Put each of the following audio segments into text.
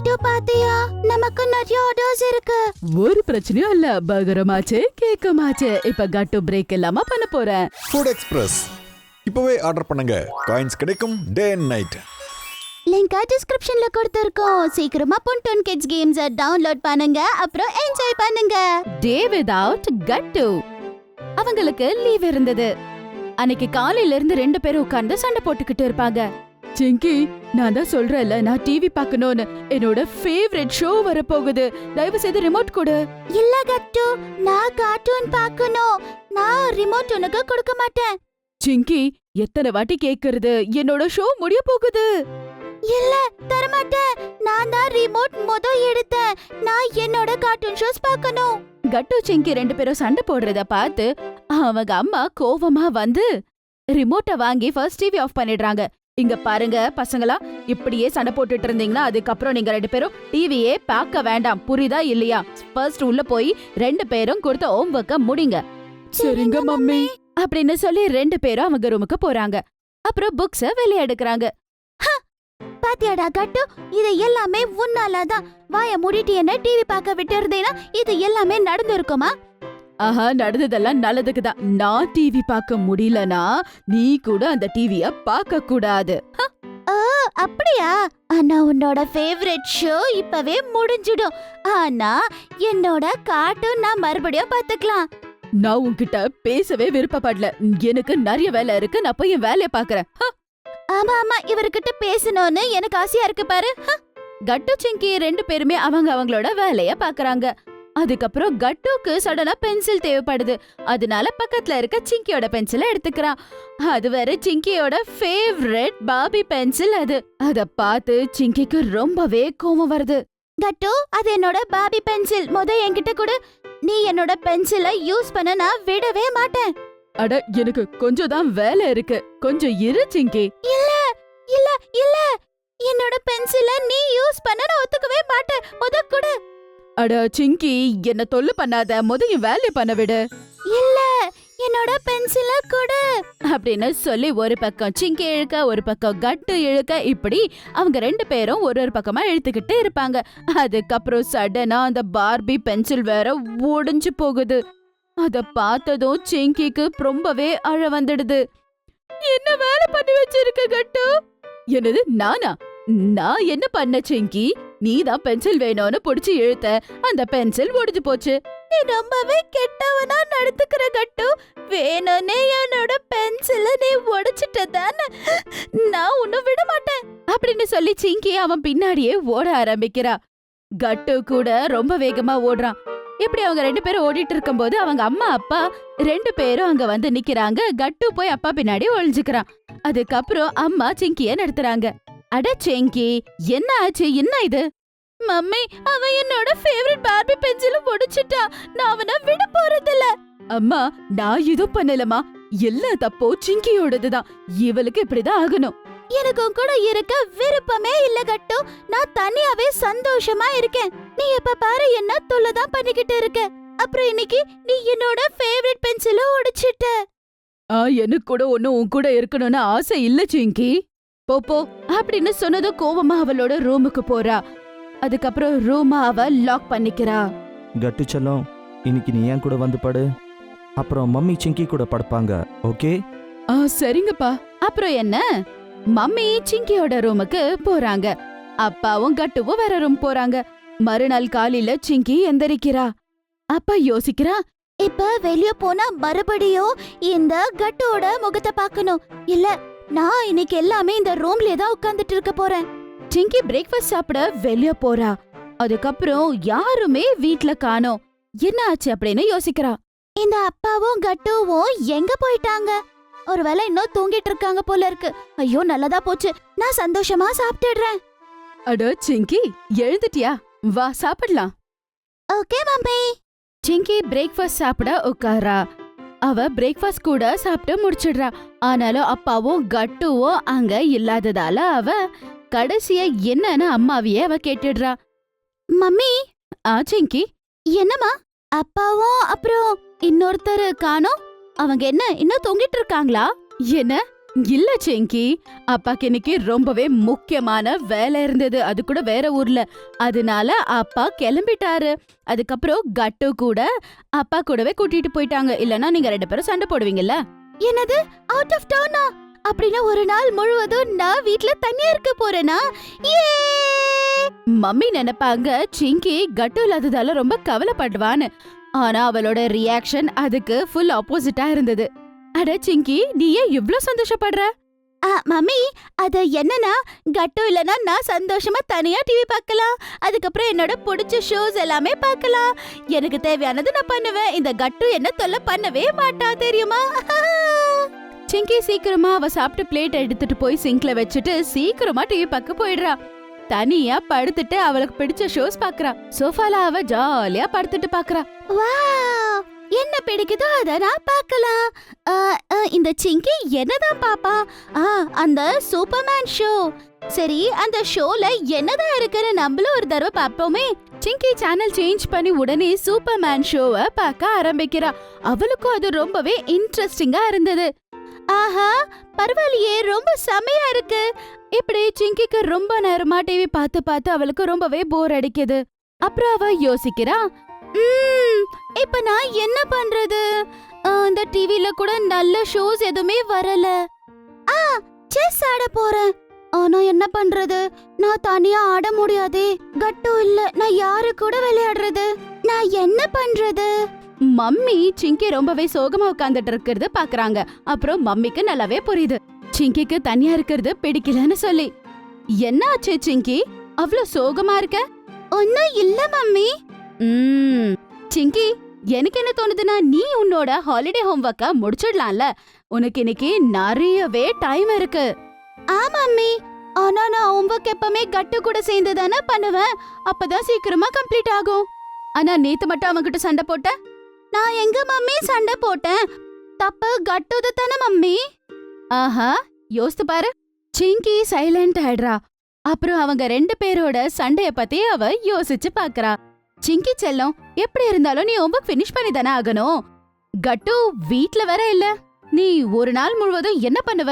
கட்டு பாத்தியா, நமக்கு நிறைய ஆர்டர்ஸ் இருக்கு. ஒரு பிரச்சனையும் இல்ல, பகரமாச்சு கேக்கமாச்சு. இப்ப கட்டு பிரேக் இல்லாம பண்ண போறேன். ஃபுட் எக்ஸ்பிரஸ் இப்பவே ஆர்டர் பண்ணுங்க, காயின்ஸ் கிடைக்கும் டே அண்ட் நைட். லிங்க் டிஸ்கிரிப்ஷன்ல கொடுத்திருக்கோம். சீக்கிரமா பொன்டோன் கிட்ஸ் கேம்ஸ் டவுன்லோட் பண்ணுங்க, அப்புறம் என்ஜாய் பண்ணுங்க. டே வித்அவுட் கட்டு. அவங்களுக்கு லீவ் இருந்தது. அன்னைக்கு காலையில இருந்து 2 பேரும் உட்கார்ந்து சண்டை போட்டுக்கிட்டு இருப்பாங்க. சிங்கி, நான் தான் சொல்றேன்ல, நான் டிவி பார்க்கணும்னு. என்னோட ஃபேவரட் ஷோ வர போகுது. தயவு செய்து ரிமோட் கொடு. இல்ல கட்டு, நான் கார்ட்டூன் பார்க்கணும். நான் ரிமோட் உனக்கு கொடுக்க மாட்டேன். சிங்கி, எத்தனை வாட்டி கேக்குறது? என்னோட ஷோ முடிய போகுது. இல்ல, தரமாட்டேன். நான் தான் ரிமோட் எடுத்தேன். நான் என்னோட கார்ட்டூன் ஷோஸ் பார்க்கணும். கட்டு சிங்கி 2 பேரும் சண்டை போடுறத பார்த்து அவங்க அம்மா கோவமா வந்து ரிமோட்டை வாங்கி ஃபர்ஸ்ட் டிவி ஆஃப் பண்ணிடுறாங்க. இங்க பாருங்க பசங்களா, இப்படியே சண்டை போட்டுட்டு இருந்தீங்கன்னா அதுக்கப்புறம் நீங்க 2 பேரும் டிவியே பார்க்க வேண்டாம், புரியுதா இல்லையா? ஃபர்ஸ்ட் உள்ள போய் 2 பேரும் கொடுத்த ஹோம்வொர்க்க முடிங்க. சரிங்க மம்மி அப்படின்னு சொல்லி 2 பேரும் அவங்க ரூமுக்கு போறாங்க. அப்புறம் புக்ஸ வெளியே எடுக்கிறாங்க. பாத்தியாடா கட்டு, இது எல்லாமே உன்னாலதான். வாய மூடிட்டு என்ன டிவி பார்க்க விட்டு இருந்தேனா இது எல்லாமே நடந்திருக்குமா? ஆஹா, நடந்ததெல்லாம் நல்லதுக்கு தான். நான் டிவி பார்க்க முடியலனா நீ கூட அந்த டிவிய பார்க்க கூடாது. ஓ அப்படியா? ஆனா உன்னோட ஃபேவரட் ஷோ இப்பவே முடிஞ்சிடும். ஆனா என்னோட கார்ட்டூன் நான் மறுபடியும் பாத்துக்கலாம். நான் உன்கிட்ட பேசவே விருப்பப்படல. எனக்கு நிறைய வேலை இருக்கு. நான் போய் என் வேலைய பாக்குறேன். ஆமா ஆமா, இவர்கிட்ட பேசணும்னு எனக்கு ஆசையா இருக்கு பாரு. கட்டு சிங்கி 2 பேருமே அவங்களோட வேலைய பாக்குறாங்க. அதுக்கப்புறம் கட்டுக்கு சடனா பென்சில் தேவைப்படுது. அதனால பக்கத்துல இருக்க சிங்கியோட பென்சிலை எடுத்துக்கிறான். அது வேற சிங்கியோட ஃபேவரட் பாபி பென்சில். அத பார்த்து சிங்கிக்கு ரொம்பவே கோவம் வருது. கட்டு, அது என்னோட பாபி பென்சில். என்கிட்ட கொடு. நீ என்னோட பென்சிலை யூஸ் பண்ண நான் விடவே மாட்டேன். அட, எனக்கு கொஞ்சம் தான் வேலை இருக்கு, கொஞ்சம் இரு சிங்கி. இல்ல இல்ல இல்ல, என்னோட பென்சிலை நீ யூஸ் பண்ண நான் ஒத்துக்கவே மாட்டேன். கொடு. அட சிங்கி, என்ன தொல்லை பண்ணாத, என் வேலைய பண்ண விடு. இல்ல, என்னோட பென்சிலை கொடு அப்படின்னு சொல்லி ஒரு பக்கம் சிங்கி இழுக்க, ஒரு பக்கம் கட்டு இழுக்க, இப்படி அவங்க 2 பேரும் ஒரு பக்கமா இழுத்துக்கிட்டு இருப்பாங்க. அதுக்கப்புறம் சடனா அந்த பார்பி பென்சில் வேற ஒடிஞ்சு போகுது. அத பார்த்ததும் சிங்கிக்கு ரொம்பவே அழ வந்துடுது. என்ன வேலை பண்ணி வச்சிருக்க கட்டு? என்னது நானா? நான் என்ன பண்ண சிங்கி? நீ தான் பென்சில் வேணும்னு புடிச்சு இழுத்த, அந்த பென்சில் ஒடிஞ்சு போச்சு. நீ ரொம்பவே கெட்டவனா நடந்துக்கிற கட்டு. வேணும்னே என்னோட பென்சிலை நீ உடைச்சிட்டதானே. நான் உன்னை விட மாட்டேன் அப்படின்னு சொல்லி சிங்கி அவன் பின்னாடியே ஓட ஆரம்பிக்கிறா. கட்டு கூட ரொம்ப வேகமா ஓடுறான். இப்படி அவங்க 2 பேரும் ஓடிட்டு இருக்கும்போது அவங்க அம்மா அப்பா 2 பேரும் அங்க வந்து நிக்கிறாங்க. கட்டு போய் அப்பா பின்னாடி ஒளிஞ்சுக்கிறான். அதுக்கப்புறம் அம்மா சிங்கிய நடத்துறாங்க. அட சிங்கி, என்ன ஆச்சு? என்ன இது? மம்மி, அவன் என்னோட ஃபேவரட் பார்பி பென்சிலை உடைச்சிட்டா. நான் அவனை விட போறதில்ல. அம்மா, நான் எதுவும் பண்ணலமா. எல்லா தப்போ சிங்கியோடதுதான். இவளுக்கு இப்படிதான் ஆகணும். எனக்கும் கூட இருக்க விருப்பமே இல்ல கட்டு. நான் தனியாவே சந்தோஷமா இருக்கேன். நீ எப்ப பாரு என்ன தொல்லைதான் பண்ணிக்கிட்டு இருக்க. அப்புறம் இன்னைக்கு நீ என்னோட ஃபேவரட் பென்சிலை உடைச்சிட்ட. எனக்கு கூட ஒன்னும் உன் கூட இருக்கணும்னு ஆசை இல்ல சிங்கி. போ அப்படின்னு சொன்னதும் கோவமா அவளோட ரூமுக்கு போறா. அதுக்கப்புறம் ரூமா அவ லாக் பண்ணிக்கிறா. கட்டு செல்லம், இன்னைக்கு நீ ஏன் கூட வந்து படு. அப்புறம் மம்மி சிங்கி கூட படுப்பாங்க, ஓகே? சரிங்கப்பா. அப்புறம் என்ன, மம்மி சிங்கியோட ரூமுக்கு போறாங்க. அப்பாவும் கட்டுவும் வேற ரூம் போறாங்க. மறுநாள் காலையில சிங்கி எந்திரிக்கிறா. அப்பா யோசிக்கிறா, இப்ப வெளிய போனா மறுபடியும் இந்த கட்டோட முகத்தை பார்க்கணும். இல்ல, நான் இன்னைக்கு எல்லாமே இந்த ரூம்லயே தான் உட்கார்ந்துட்டு இருக்க போறேன். சிங்கி பிரேக்ஃபாஸ்ட் சாப்பிட வெளிய போறா. அதுக்கப்புறம் யாருமே வீட்ல காணோம். என்ன ஆச்சு அப்படின்னு யோசிக்கிறா. இந்த அப்பாவும் கட்டுவும் எங்க போயிட்டாங்க? ஒருவேளை இன்னும் தூங்கிட்டு இருக்காங்க போல இருக்கு. ஐயோ, நல்லதா போச்சு. நான் சந்தோஷமா சாப்பிட்டுடுறேன். அட சிங்கி, எழுந்துட்டியா? வா சாப்பிடலாம். Okay mummy. சிங்கி பிரேக்ஃபாஸ்ட் சாப்பிட உட்காரா. அவ பிரேக்ஃபாஸ்ட் கூட சாப்பிட்டு முடிச்சிடுறா. ஆனாலும் அப்பாவும் கட்டுவும் அங்க இல்லாததால அவ கடைசியா என்னன்னு அம்மாவையே அவ கேட்டுடுறா. மம்மி. சிங்கி, என்னம்மா? அப்பாவும் அப்புறம் இன்னொருத்தர் காணோம். அவங்க என்ன இன்னும் தூங்கிட்டு இருக்காங்களா? என்ன இல்ல சிங்கி, அப்பாக்கு இன்னைக்கு ரொம்பவே முக்கியமான வேலை இருந்தது, அது கூட வேற ஊர்ல. அதனால அப்பா கிளம்பிட்டாரு. அதுக்கப்புறம் கட்டு கூட அப்பா கூடவே கூட்டிட்டு போயிட்டாங்க. இல்லனா நீங்க 2 பேரும் சண்டை போடுவீங்கல்ல. என்னது, அவுட் ஆஃப் டவுனா? அப்படின்னா ஒரு நாள் முழுவதும் நான் வீட்ல தனியா இருக்க போறேனா? ஏ! மம்மி நினைப்பாங்க சிங்கி கட்டு இல்லாததால ரொம்ப கவலைப்படுவான்னு. ஆனா அவளோட ரியாக்ஷன் அதுக்கு ஃபுல் ஆப்போசிட்டா இருந்தது. அட சிங்கி, நீ ஏன் இவ்ளோ சந்தோஷப்படுற? மம்மி, அது என்னன்னா, கட்டு இல்லனா நான் சந்தோஷமா தனியா டிவி பார்க்கலாம். அதுக்கப்புறம் என்னோட பிடிச்ச ஷோஸ் எல்லாமே பார்க்கலாம். எனக்கு தேவையானது நான் பண்ணுவேன். இந்த கட்டு என்ன தொல்லை பண்ணவே மாட்டா, தெரியுமா? சிங்கி சீக்கிரமா அவ சாப்பிட்டு பிளேட் எடுத்துட்டு போய் சிங்க்ல வச்சுட்டு சீக்கிரமா டிவி பார்க்க போயிடுறா. தனியா படுத்துட்டு அவளுக்கு பிடிச்ச ஷோஸ் பாக்குறா. சோஃபால அவ ஜாலியா படுத்துட்டு பாக்குறா. வாவ்! என்ன பிடிக்குதோ அத நான் பார்க்கலாம். இந்த சிங்கி என்னதான் பாப்பா? அந்த சூப்பர்மேன் ஷோ. சரி, அந்த ஷோல என்னதான் இருக்குன்னு நம்மளும் ஒரு தடவை பாப்போமே. சிங்கி சேனல் சேஞ்ச் பண்ணி உடனே சூப்பர்மேன் ஷோவை பார்க்க ஆரம்பிக்கிறா. அவளுக்கும் அது ரொம்பவே இன்ட்ரெஸ்டிங்கா இருந்தது. ஆஹா, பரவாயில்லையே, ரொம்ப செமையா இருக்கு. இப்படி சிங்கிக்கு ரொம்ப நேரமா டிவி பார்த்து பார்த்து அவளுக்கு ரொம்பவே போர் அடிக்குது. அப்புறம் அவ யோசிக்கிறா, இப்ப நான் என்ன பண்றது? இந்த டிவில கூட நல்ல ஷோஸ் எதுவுமே வரல. செஸ் ஆட போறேன். ஆனா என்ன பண்றது? நான் தனியா ஆட முடியாதே. கட்டு இல்ல, நான் யாரு கூட விளையாடுறது? நான் என்ன பண்றது? மம்மி சிங்கி ரொம்பவே சோகமா உட்கார்ந்துட்டு இருக்கிறது பாக்குறாங்க. அப்புறம் மம்மிக்கு நல்லாவே புரியுது சிங்கிக்கு தனியா இருக்கிறது பிடிக்கலன்னு சொல்லி. என்ன ஆச்சு சிங்கி, அவ்ளோ சோகமா இருக்க? ஒன்னும் இல்ல மம்மி. சிங்கி, எனக்கு என்ன தோணுதுன்னா, நீ உன்னோட ஹாலிடே ஹோம்வொர்க்க முடிச்சிடலாம்ல. உனக்கு இன்னைக்கு நிறையவே டைம் இருக்கு. மம்மி, ஆனா நான் ஹோம்வொர்க் எப்பவுமே கட்டு கூட சேர்ந்து தானே பண்ணுவேன். அப்பதான் சீக்கிரமா கம்ப்ளீட் ஆகும். ஆனா நேத்து மட்டும் அவங்கிட்ட சண்டை போட்ட. நான் எங்க மம்மி சண்டை போட்டேன்? தப்பு கட்டுது தானே மம்மி. ஆஹா, யோசித்து பாரு. சிங்கி சைலண்ட் ஆயிடுறா. அப்புறம் அவங்க 2 பேரோட சண்டைய பத்தி அவ யோசிச்சு பாக்குறா. சிங்கி செல்லம், எப்படி இருந்தாலும் நீ ஹோம்வொர்க் ஃபினிஷ் பண்ணி தானே ஆகணும். கட்டு வீட்ல வேற இல்ல. நீ ஒரு நாள் முழுவதும் என்ன பண்ணுவ?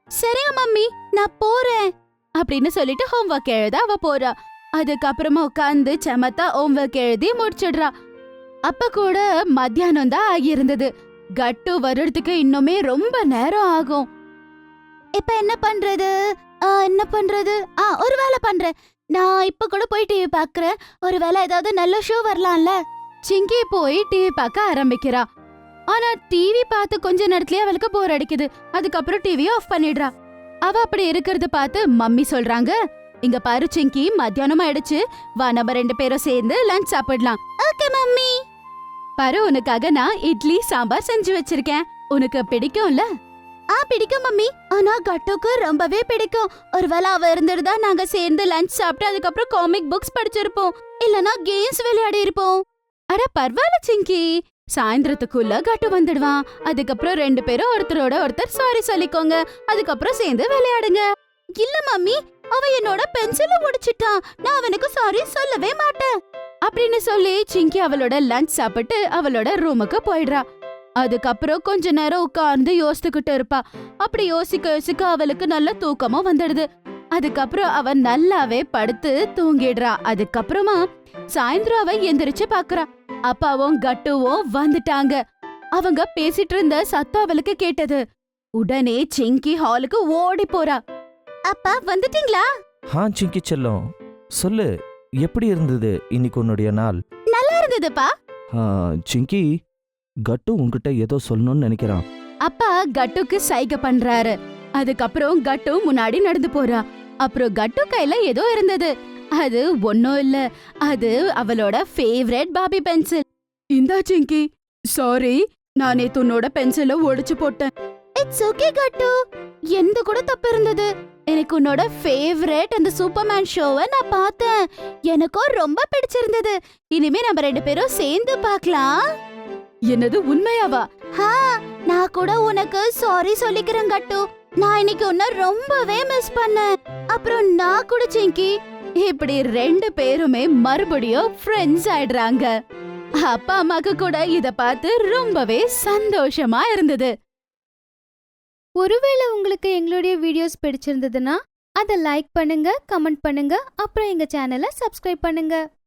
சரியா மம்மி, நான் போறேன் அப்படின்னு சொல்லிட்டு ஹோம்வொர்க் எழுத அவ போறா. அதுக்கப்புறமா உட்காந்து சமத்தா ஹோம்வொர்க் எழுதி முடிச்சிடுறா. அப்ப கூட மத்தியானம் தான் ஆகியிருந்தது. கட்டு வர்றதுக்கு இன்னுமே ரொம்ப நேரம் ஆகும். இப்ப என்ன பண்றது? ஒரு வேலை பண்றேன். நான் இப்ப கூட போய் டிவி பாக்குறேன். ஒருவேளை ஏதாவது நல்ல ஷோ வரலாம்ல. சிங்கி போய் டிவி பார்க்க ஆரம்பிக்கிறா. ஆனா டிவி பார்த்து கொஞ்ச நேரத்திலேயே அவளுக்கு போர் அடிக்குது. அதுக்கப்புறம் டிவியை ஆஃப் பண்ணிடுறா. அவ அப்படி இருக்கிறத பார்த்து மம்மி சொல்றாங்க, இங்க பாரு சிங்கி, மத்தியானம் ஆயிடுச்சு. வா, நம்ம 2 பேரும் சேர்ந்து லஞ்ச் சாப்பிடலாம். Okay mummy. பாரு, உனக்காக நான் இட்லி சாம்பார் செஞ்சு வச்சிருக்கேன். உனக்கு பிடிக்கும்ல? பிடிக்கும் மம்மி. ஆனா கட்டுக்கு ரொம்பவே பிடிக்கும். ஒருவேளை அவ இருந்திருந்தா நாங்க சேர்ந்து லஞ்ச் சாப்பிட்டு அதுக்கப்புறம் காமிக் புக்ஸ் படிச்சிருப்போம். இல்லனா கேம்ஸ் விளையாடி இருப்போம். அட பரவாயில்ல சிங்கி, சாயந்தரத்துக்குள்ள கட்டு வந்துடுவான். அதுக்கப்புறம் 2 பேரும் ஒருத்தரோட ஒருத்தர் சாரி சொல்லிக்கோங்க. அதுக்கப்புறம் சேர்ந்து விளையாடுங்க. இல்ல மம்மி, அவ என்னோட பென்சிலை உடைச்சிட்டான். நான் அவனுக்கு சாரி சொல்லவே மாட்டேன் அப்படின்னு சொல்லி சிங்கி அவளோட லஞ்ச் சாப்பிட்டு அவளோட ரூமுக்கு போயிடுறா. அதுக்கப்புறம் கொஞ்ச நேரம் உட்கார்ந்து யோசிச்சுக்கிட்டு இருப்பா. அப்படி யோசிக்க அவளுக்கு நல்ல தூக்கமும் வந்துடுது. அதுக்கப்புறம் அவ நல்லாவே படுத்து தூங்கிடுறா. அதுக்கப்புறமா சாயந்தரம் அவ எந்திரிச்சு பாக்குறா. அப்பாவும் கட்டுவும் வந்துட்டாங்க. அவங்க பேசிட்டு இருந்த சத்தம் அவளுக்கு கேட்டது. உடனே சிங்கி ஹாலுக்கு ஓடி போறா. அப்பா வந்துட்டீங்களா? சிங்கி செல்லம், சொல்லு, எப்படி இருந்தது இன்னைக்கு உன்னுடைய நாள்? நல்லா இருந்ததுப்பா. சிங்கி, கட்டு உன்கிட்ட ஏதோ சொல்லணும்னு நினைக்கிறான். அப்பா கட்டுக்கு சைகை பண்றாரு. அதுக்கப்புறம் கட்டு முன்னாடி நடந்து போறா. அப்புறம் கட்டு கையில ஏதோ இருந்தது. அது ஒன்னும் இல்ல, அது அவளோட ஃபேவரட் பாபி பென்சில். இந்தா சிங்கி, சாரி, நான் நேத்து உன்னோட பென்சிலை ஒடிச்சு போட்டேன். இட்ஸ் ஓகே கட்டு, எந்த கூட தப்பு இருந்தது. எனக்கு உன்னோட ஃபேவரட் அந்த சூப்பர்மேன் ஷோவை நான் பார்த்தேன். எனக்கும் ரொம்ப பிடிச்சிருந்தது. இனிமே நம்ம 2 பேரும் சேர்ந்து பார்க்கலாம். என்னது, உண்மையாவா? நான் கூட உனக்கு சாரி சொல்லிக்கிறேன் கட்டு. நான் இன்னைக்கு உன்ன ரொம்பவே மிஸ் பண்ணேன். அப்புறம் நான் கூட சிங்கி. இப்படி 2 பேருமே மறுபடியும் ஃப்ரெண்ட்ஸ் ஆயிடுறாங்க. அப்பா அம்மாக்கு கூட இத பார்த்து ரொம்பவே சந்தோஷமா இருந்தது. ஒருவேளை உங்களுக்கு எங்களுடைய வீடியோஸ் பிடிச்சிருந்ததுன்னா அதை லைக் பண்ணுங்க, கமெண்ட் பண்ணுங்க, அப்புறம் எங்க சேனலை சப்ஸ்கிரைப் பண்ணுங்க.